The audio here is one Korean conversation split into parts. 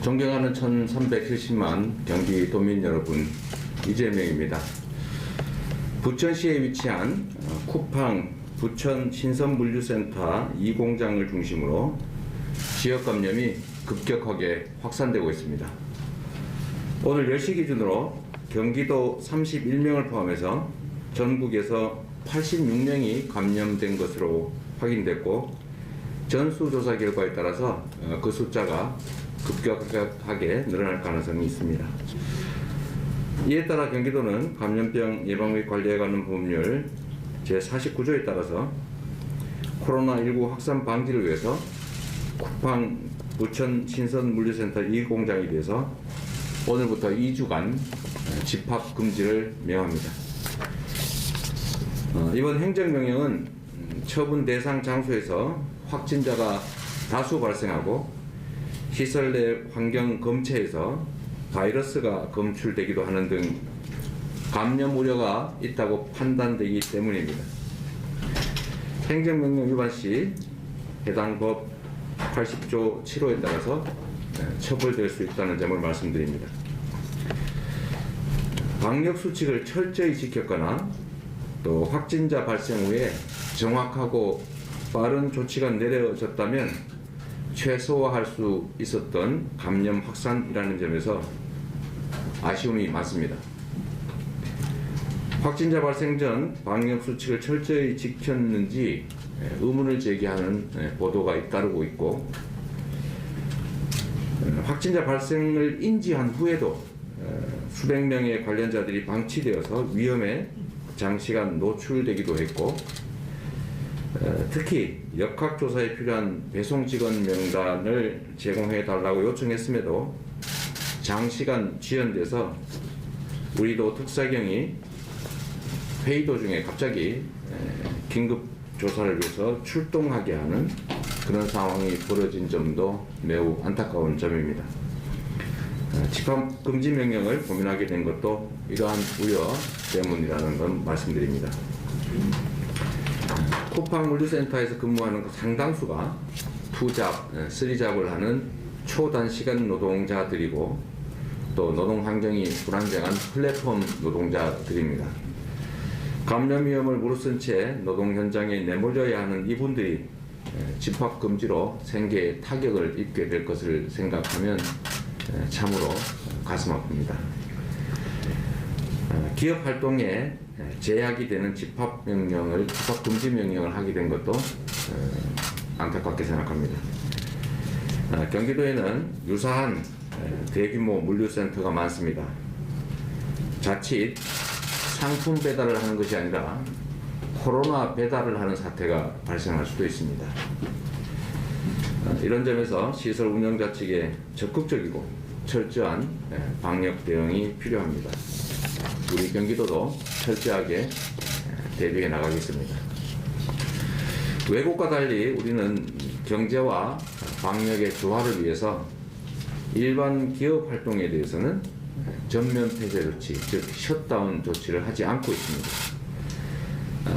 존경하는 1370만 경기도민 여러분, 이재명입니다. 부천시에 위치한 쿠팡 부천 신선물류센터 2공장을 중심으로 지역 감염이 급격하게 확산되고 있습니다. 오늘 10시 기준으로 경기도 31명을 포함해서 전국에서 86명이 감염된 것으로 확인됐고, 전수조사 결과에 따라서 그 숫자가 급격하게 늘어날 가능성이 있습니다. 이에 따라 경기도는 감염병 예방 및 관리에 관한 법률 제49조에 따라서 코로나19 확산 방지를 위해서 쿠팡 부천 신선물류센터 2공장에 대해서 오늘부터 2주간 집합 금지를 명합니다. 이번 행정명령은 처분 대상 장소에서 확진자가 다수 발생하고 시설 내 환경 검체에서 바이러스가 검출되기도 하는 등 감염 우려가 있다고 판단되기 때문입니다. 행정명령 위반 시 해당 법 80조 7호에 따라서 처벌될 수 있다는 점을 말씀드립니다. 방역 수칙을 철저히 지켰거나 또 확진자 발생 후에 정확하고 빠른 조치가 내려졌다면 최소화할 수 있었던 감염 확산이라는 점에서 아쉬움이 많습니다. 확진자 발생 전 방역 수칙을 철저히 지켰는지 의문을 제기하는 보도가 잇따르고 있고, 확진자 발생을 인지한 후에도 수백 명의 관련자들이 방치되어서 위험에 장시간 노출되기도 했고, 특히 역학조사에 필요한 배송직원 명단을 제공해달라고 요청했음에도 장시간 지연돼서 우리도 특사경이 회의 도중에 갑자기 긴급 조사를 위해서 출동하게 하는 그런 상황이 벌어진 점도 매우 안타까운 점입니다. 집합 금지 명령을 고민하게 된 것도 이러한 우려 때문이라는 건 말씀드립니다. 쿠팡 물류센터에서 근무하는 상당수가 투잡, 쓰리잡을 하는 초단시간 노동자들이고 또 노동 환경이 불안정한 플랫폼 노동자들입니다. 감염 위험을 무릅쓴 채 노동 현장에 내몰려야 하는 이분들이 집합 금지로 생계에 타격을 입게 될 것을 생각하면 참으로 가슴 아픕니다. 기업 활동에 제약이 되는 집합 금지 명령을 하게 된 것도 안타깝게 생각합니다. 경기도에는 유사한 대규모 물류센터가 많습니다. 자칫 상품 배달을 하는 것이 아니라 코로나 배달을 하는 사태가 발생할 수도 있습니다. 이런 점에서 시설 운영자 측에 적극적이고 철저한 방역 대응이 필요합니다. 우리 경기도도 철저하게 대비해 나가겠습니다. 외국과 달리 우리는 경제와 방역의 조화를 위해서 일반 기업 활동에 대해서는 전면 폐쇄 조치, 즉 셧다운 조치를 하지 않고 있습니다.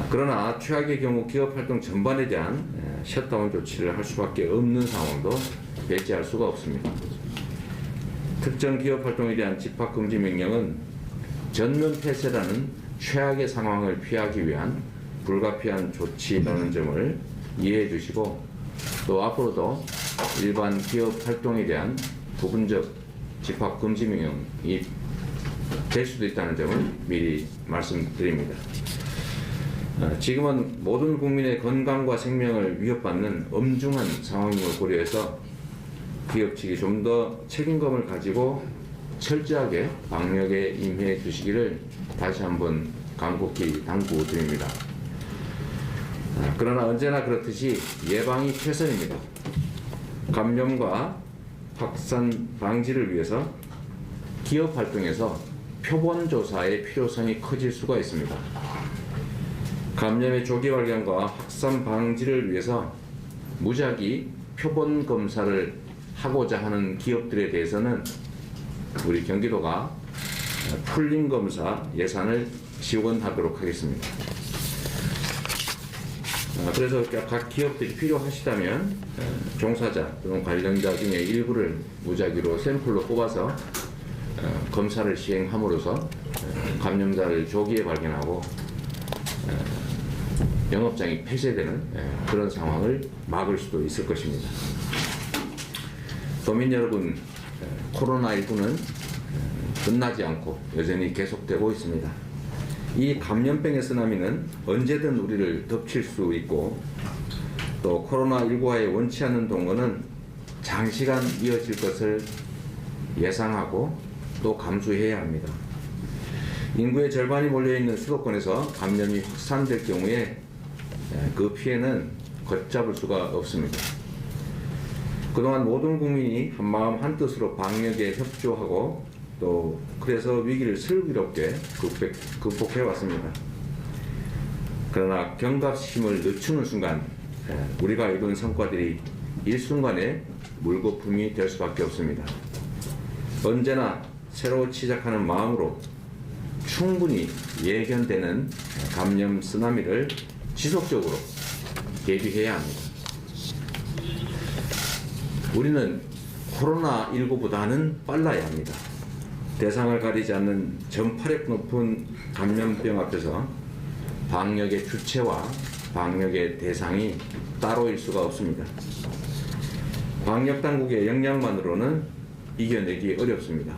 그러나 최악의 경우 기업 활동 전반에 대한 셧다운 조치를 할 수밖에 없는 상황도 배제할 수가 없습니다. 특정 기업 활동에 대한 집합 금지 명령은 전면 폐쇄라는 최악의 상황을 피하기 위한 불가피한 조치라는 점을 이해해 주시고, 또 앞으로도 일반 기업 활동에 대한 부분적 집합 금지 명령이 될 수도 있다는 점을 미리 말씀드립니다. 지금은 모든 국민의 건강과 생명을 위협받는 엄중한 상황임을 고려해서 기업 측이 좀 더 책임감을 가지고 철저하게 방역에 임해 주시기를 다시 한번 간곡히 당부드립니다. 그러나 언제나 그렇듯이 예방이 최선입니다. 감염과 확산 방지를 위해서 기업 활동에서 표본 조사의 필요성이 커질 수가 있습니다. 감염의 조기 발견과 확산 방지를 위해서 무작위 표본 검사를 하고자 하는 기업들에 대해서는 우리 경기도가 풀림 검사 예산을 지원하도록 하겠습니다. 그래서 각 기업들이 필요하시다면 종사자 또는 관련자 중에 일부를 무작위로 샘플로 뽑아서 검사를 시행함으로써 감염자를 조기에 발견하고 영업장이 폐쇄되는 그런 상황을 막을 수도 있을 것입니다. 도민 여러분, 코로나19는 끝나지 않고 여전히 계속되고 있습니다. 이 감염병의 쓰나미는 언제든 우리를 덮칠 수 있고 또 코로나19와의 원치 않는 동거는 장시간 이어질 것을 예상하고 또 감수해야 합니다. 인구의 절반이 몰려있는 수도권에서 감염이 확산될 경우에 그 피해는 걷잡을 수가 없습니다. 그동안 모든 국민이 한마음 한뜻으로 방역에 협조하고 또 그래서 위기를 슬기롭게 극복해 왔습니다. 그러나 경각심을 늦추는 순간 우리가 이룬 성과들이 일순간에 물거품이 될 수밖에 없습니다. 언제나 새로 시작하는 마음으로 충분히 예견되는 감염 쓰나미를 지속적으로 대비해야 합니다. 우리는 코로나19보다는 빨라야 합니다. 대상을 가리지 않는 전파력 높은 감염병 앞에서 방역의 주체와 방역의 대상이 따로일 수가 없습니다. 방역당국의 역량만으로는 이겨내기 어렵습니다.